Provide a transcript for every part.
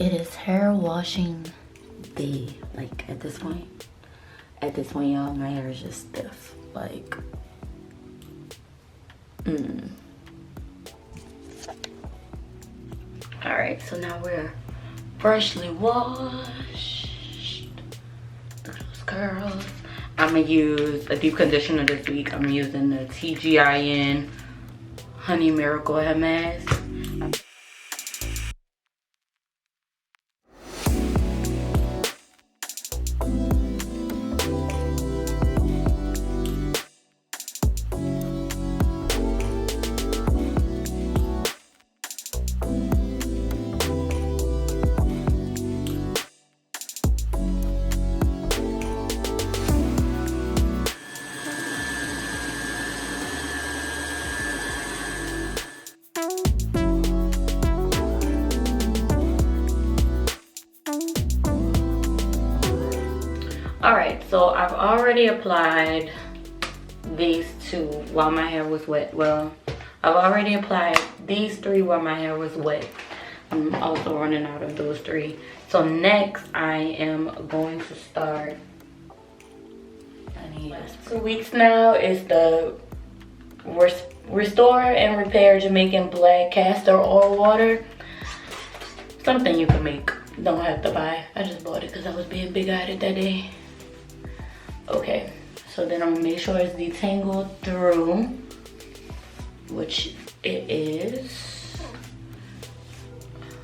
It is hair washing day. Like at this point, y'all, my hair is just stiff. Like, all right, so now we're freshly washed. Look at those curls. I'm gonna use a deep conditioner this week. I'm using the TGIN Honey Miracle Hair Mask. All right, so I've already applied these two while my hair was wet. Well, I've already applied these three while my hair was wet. I'm also running out of those three. So next I am going to start, I need 2 weeks now, is the Restore and Repair Jamaican Black Castor Oil Water. Something you can make, don't have to buy. I just bought it because I was being big-eyed that day. Okay, so then I'm gonna make sure it's detangled through, which it is.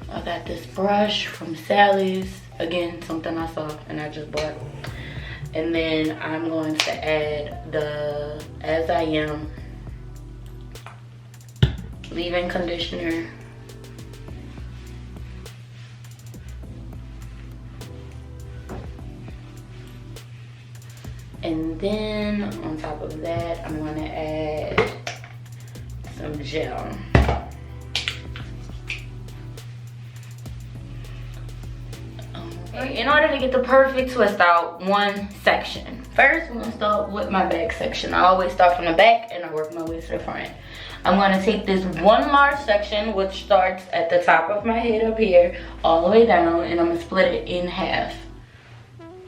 I got this brush from Sally's. Again, something I saw and I just bought. And then I'm going to add the As I Am leave-in conditioner. And then on top of that, I'm gonna add some gel. Okay, in order to get the perfect twist out, one section. First, we're gonna start with my back section. I always start from the back and I work my way to the front. I'm gonna take this one large section, which starts at the top of my head up here, all the way down, and I'm gonna split it in half.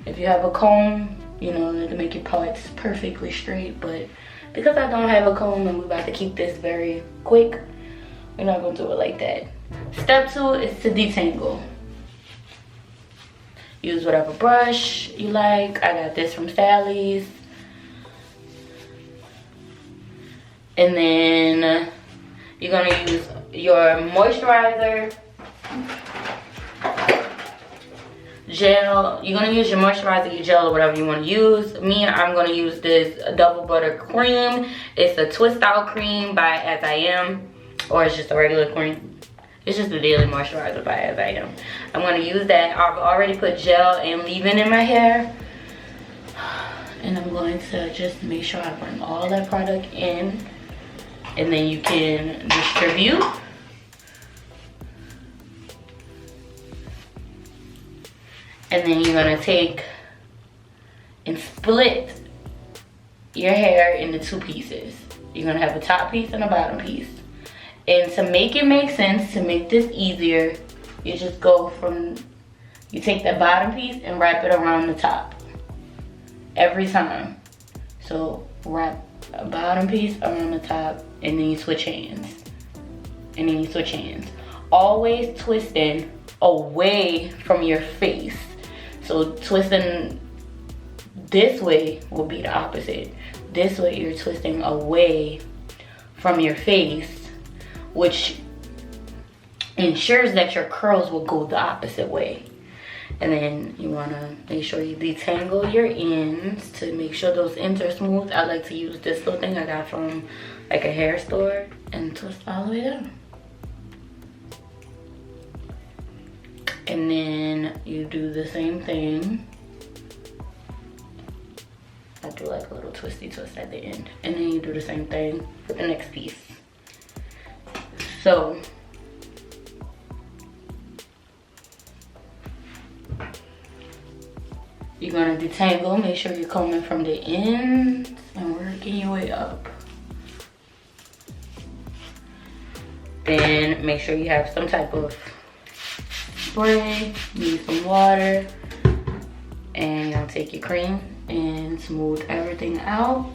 If you have a comb, you know, to make your parts perfectly straight, but because I don't have a comb and we're about to keep this very quick, we're not gonna do it like that. Step 2 is to detangle. Use whatever brush you like. I got this from Sally's. And then you're gonna use your moisturizer gel. You're gonna use your moisturizer, your gel, or whatever you want to use. I'm gonna use this double butter cream. It's a twist out cream by As I Am, or it's just a regular cream. It's just a daily moisturizer by As I Am. I'm gonna use that. I've already put gel and leave-in in my hair, and I'm going to just make sure I bring all that product in, and then you can distribute. And then you're gonna take and split your hair into 2 pieces. You're gonna have a top piece and a bottom piece. And to make it make sense, to make this easier, you just go from, you take the bottom piece and wrap it around the top. Every time. So wrap a bottom piece around the top, and then you switch hands. And then you switch hands. Always twisting away from your face. So twisting this way will be the opposite. This way you're twisting away from your face, which ensures that your curls will go the opposite way. And then you wanna make sure you detangle your ends to make sure those ends are smooth. I like to use this little thing I got from like a hair store and twist all the way down. And then you do the same thing. I do like a little twisty twist at the end. And then you do the same thing for the next piece. So, you're gonna detangle, make sure you're combing from the ends and working your way up. Then make sure you have some type of spray, need some water, and you'll take your cream and smooth everything out.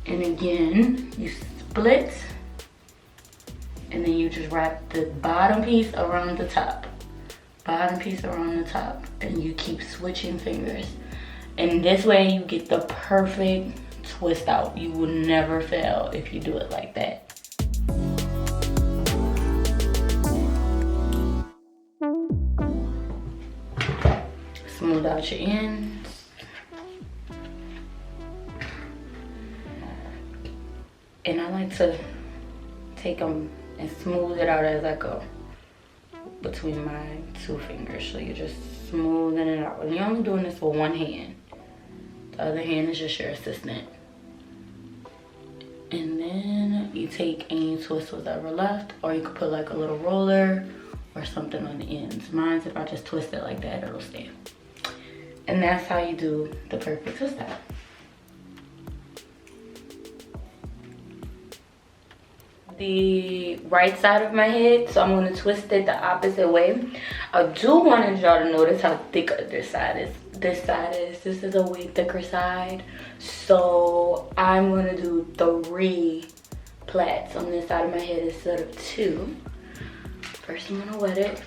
And again, you split, and then you just wrap the bottom piece around the top. Bottom piece around the top, and you keep switching fingers. And this way you get the perfect twist out. You will never fail if you do it like that. Smooth out your ends. And I like to take them and smooth it out as I go between my two fingers. So you're just smoothing it out. And you're only doing this with one hand. The other hand is just your assistant. And then you take any twist whatever left, or you could put like a little roller or something on the ends. Mine's, if I just twist it like that, it'll stay. And that's how you do the perfect twist out. The right side of my head, so I'm going to twist it the opposite way. I do want y'all to notice how thick this side is. This is a way thicker side, so I'm going to do 3 plaits on this side of my head instead of 2. First I'm going to wet it.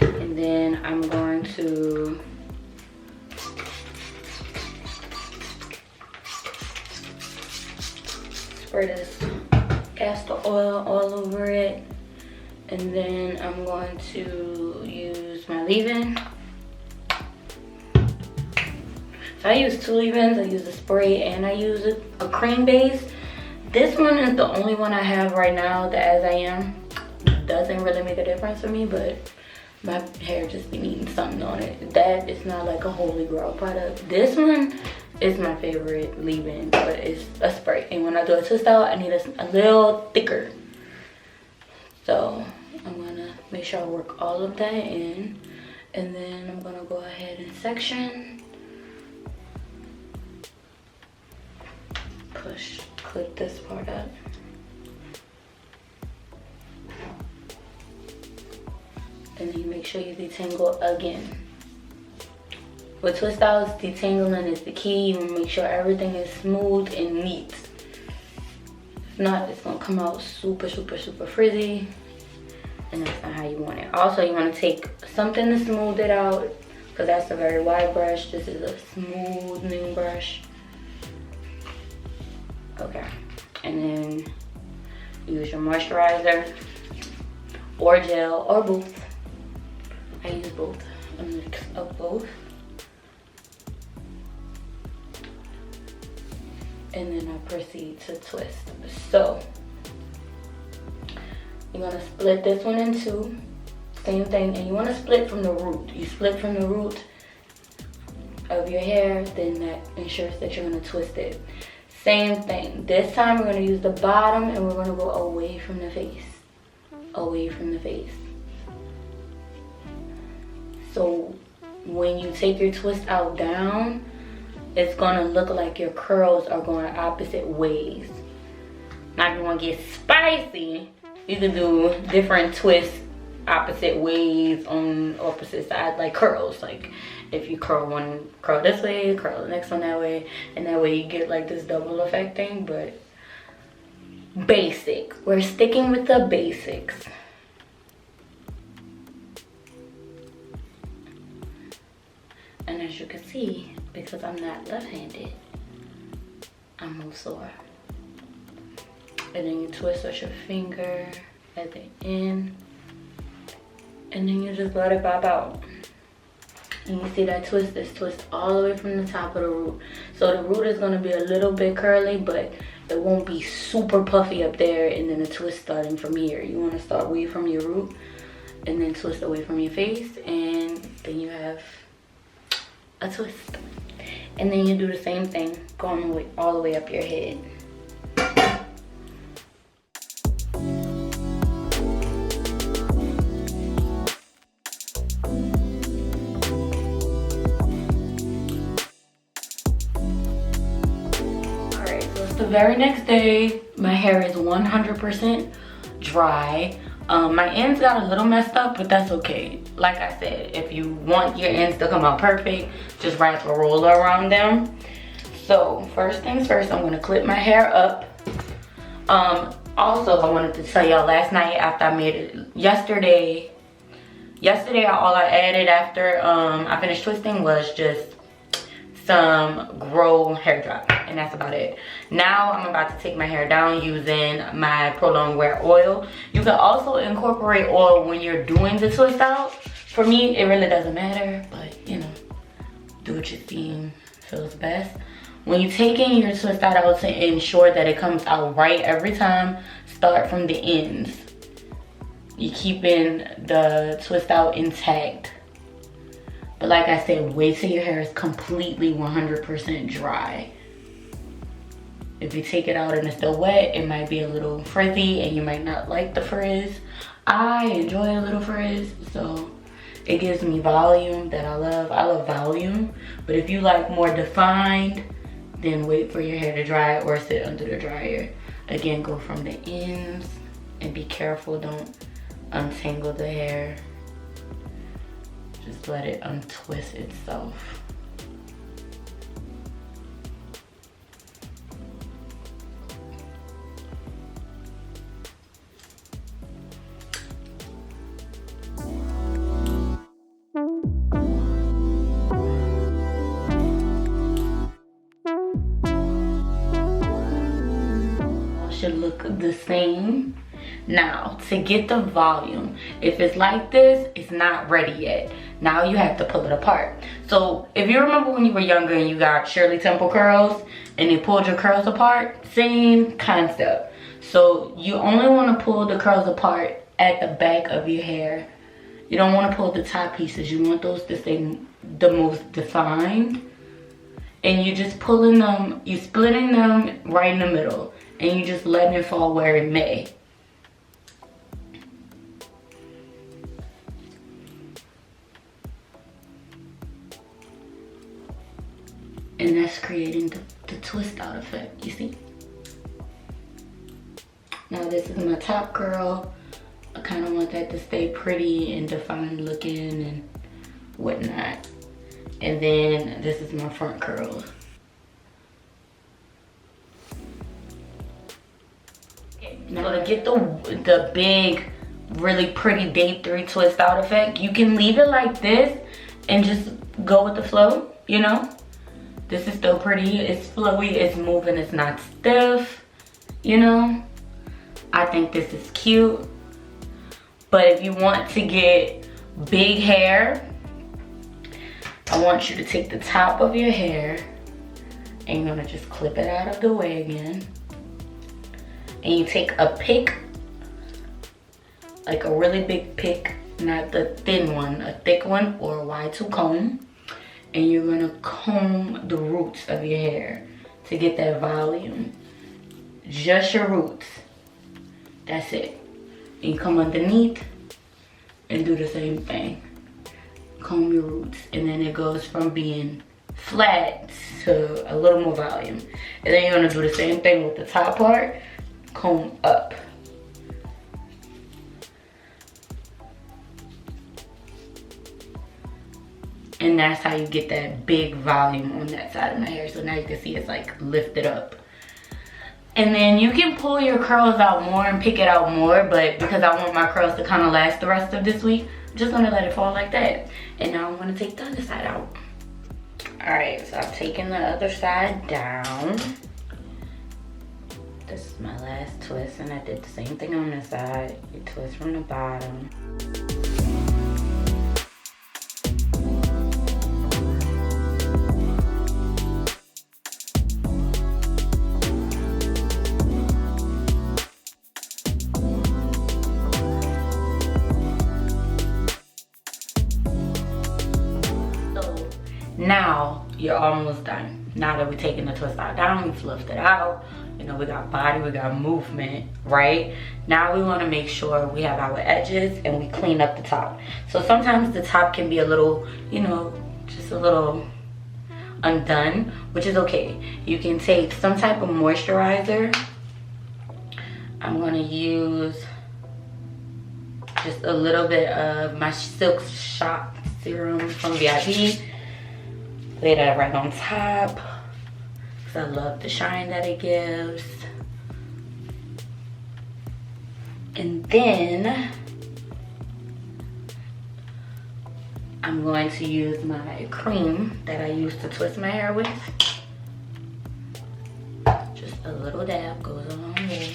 And then I'm going to spray this castor oil all over it, and then I'm going to use my leave-in. So I use 2 leave-ins. I use a spray and I use a cream base. This one is the only one I have right now, the As I Am. Doesn't really make a difference for me, but my hair just be needing something on it. That is not like a holy grail product. This one is my favorite leave-in, but it's a spray. And when I do a twist out, I need a little thicker. So I'm gonna make sure I work all of that in. And then I'm gonna go ahead and section. Clip this part up. And then you make sure you detangle again. With twist outs, detangling is the key. You want to make sure everything is smooth and neat. If not, it's going to come out super frizzy. And that's not how you want it. Also, you want to take something to smooth it out, because that's a very wide brush. This is a smoothing brush. Okay. And then use your moisturizer or gel or both. I use both. A mix of both. And then I proceed to twist. So you're gonna split this one in 2. Same thing, and you wanna split from the root. You split from the root of your hair, then that ensures that you're gonna twist it. Same thing. This time we're gonna use the bottom and we're gonna go away from the face. Away from the face. So when you take your twist out down, it's gonna look like your curls are going opposite ways. Now if you wanna get spicy, you can do different twists opposite ways on opposite sides, like curls. Like if you curl one curl this way, curl the next one that way, and that way you get like this double effect thing. But basic, we're sticking with the basics. And as you can see, because I'm not left-handed, I move slower. And then you twist with your finger at the end, and then you just let it pop out. And you see that twist, this twist all the way from the top of the root. So the root is gonna be a little bit curly, but it won't be super puffy up there, and then the twist starting from here. You wanna start away from your root and then twist away from your face, and then you have a twist. And then you do the same thing going all the way up your head. the very next day. My hair is 100% dry. My ends got a little messed up, but that's okay. Like I said, if you want your ends to come out perfect, just wrap a roller around them. So first things first, I'm gonna clip my hair up. Also, I wanted to tell y'all, last night after I made it, yesterday all I added after I finished twisting was just some Greaux hair drops, and that's about it. Now I'm about to take my hair down using my Prolong Wear Oil. You can also incorporate oil when you're doing the twist out. For me, it really doesn't matter, but you know, do what you think feels best. When you're taking your twist out to ensure that it comes out right every time, start from the ends. You're keeping the twist out intact. But like I said, wait till your hair is completely 100% dry. If you take it out and it's still wet, it might be a little frizzy and you might not like the frizz. I enjoy a little frizz, so it gives me volume that I love. I love volume, but if you like more defined, then wait for your hair to dry or sit under the dryer. Again, go from the ends and be careful, don't untangle the hair. Just let it untwist itself. Should look the same. Now, to get the volume, if it's like this, it's not ready yet. Now you have to pull it apart. So if you remember when you were younger and you got Shirley Temple curls and they pulled your curls apart, same concept. So you only want to pull the curls apart at the back of your hair. You don't want to pull the top pieces. You want those to stay the most defined. And you're just pulling them, you're splitting them right in the middle. And you just letting it fall where it may. And that's creating the twist out effect, you see? Now this is my top curl. I kind of want that to stay pretty and defined looking and whatnot. And then this is my front curl. Now to get the big, really pretty day 3 twist out effect, you can leave it like this and just go with the flow, you know? This is still pretty, it's flowy, it's moving, it's not stiff, you know? I think this is cute. But if you want to get big hair, I want you to take the top of your hair and you're gonna just clip it out of the way again. And you take a pick, like a really big pick, not the thin one, a thick one or a Y2 comb. And you're gonna comb the roots of your hair to get that volume. Just your roots, that's it. And you come underneath and do the same thing. Comb your roots, and then it goes from being flat to a little more volume. And then you're gonna do the same thing with the top part. Comb up. And that's how you get that big volume on that side of my hair. So now you can see it's like lifted up. And then you can pull your curls out more and pick it out more, but because I want my curls to kind of last the rest of this week, I'm just gonna let it fall like that. And now I'm gonna take the other side out. All right, so I've taken the other side down. This is my last twist, and I did the same thing on this side. You twist from the bottom. So now you're almost done. Now that we're taking the twist out down, we fluffed it out. You know, we got body, we got movement, right? Now we want to make sure we have our edges and we clean up the top. So sometimes the top can be a little, you know, just a little undone, which is okay. You can take some type of moisturizer. I'm gonna use just a little bit of my Silk Shop serum from VIP. Lay that right on top because I love the shine that it gives. And then I'm going to use my cream that I use to twist my hair with. Just a little dab goes a long way.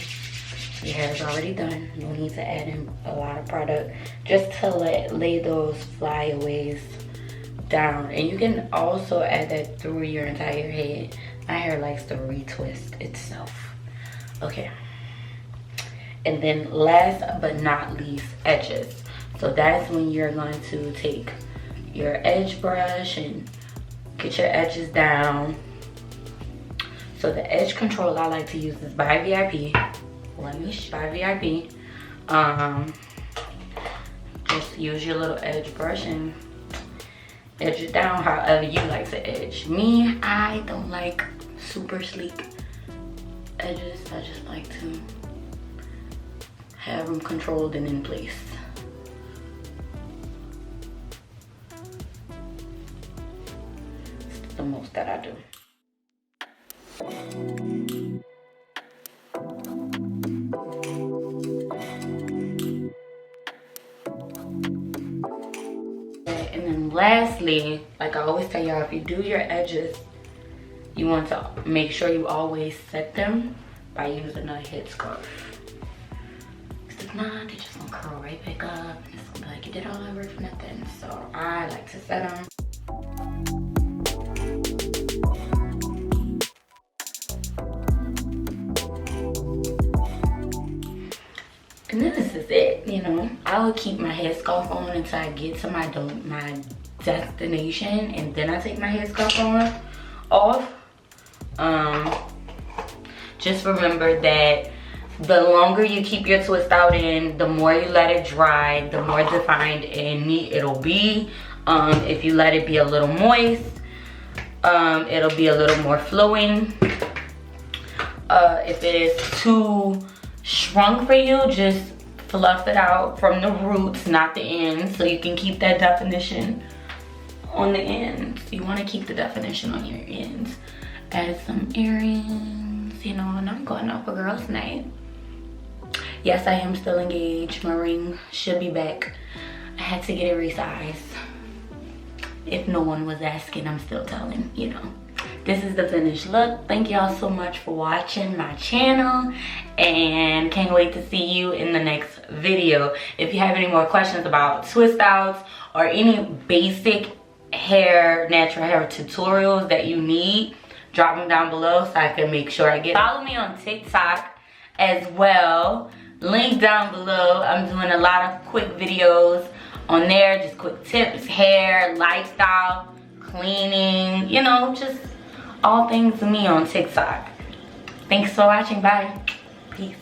Your hair is already done. No need to add in a lot of product. Just to lay those flyaways down. And you can also add that through your entire head. My hair likes to retwist itself. Okay. And then last but not least, edges. So that's when you're going to take your edge brush and get your edges down. So the edge control I like to use is by VIP. By VIP. Just use your little edge brush and edge it down however you like to edge. Me, I don't like super sleek edges. I just like to have them controlled and in place. It's the most that I do. And then lastly, like I always tell y'all, if you do your edges, you want to make sure you always set them by using a head scarf. Because if not, they just gonna curl right back up. And it's gonna be like, you did all that work for nothing. So I like to set them. And then this is it, you know. I will keep my headscarf on until I get to my destination, and then I take my headscarf off. Just remember that the longer you keep your twist out in, the more you let it dry, the more defined and neat it'll be. If you let it be a little moist, it'll be a little more flowing. If it is too shrunk for you, just fluff it out from the roots, not the ends, so you can keep that definition on the ends. You want to keep the definition on your ends. Add some earrings, you know, and I'm going out for girls' night. Yes, I am still engaged. My ring should be back. I had to get it resized. If no one was asking, I'm still telling, you know. This is the finished look. Thank y'all so much for watching my channel, and can't wait to see you in the next video. If you have any more questions about twist outs or any basic hair, natural hair tutorials that you need, drop them down below so I can make sure I get. Follow me on TikTok as well. Link down below. I'm doing a lot of quick videos on there, just quick tips, hair, lifestyle, cleaning, you know, just all things to me on TikTok. Thanks for watching. Bye. Peace.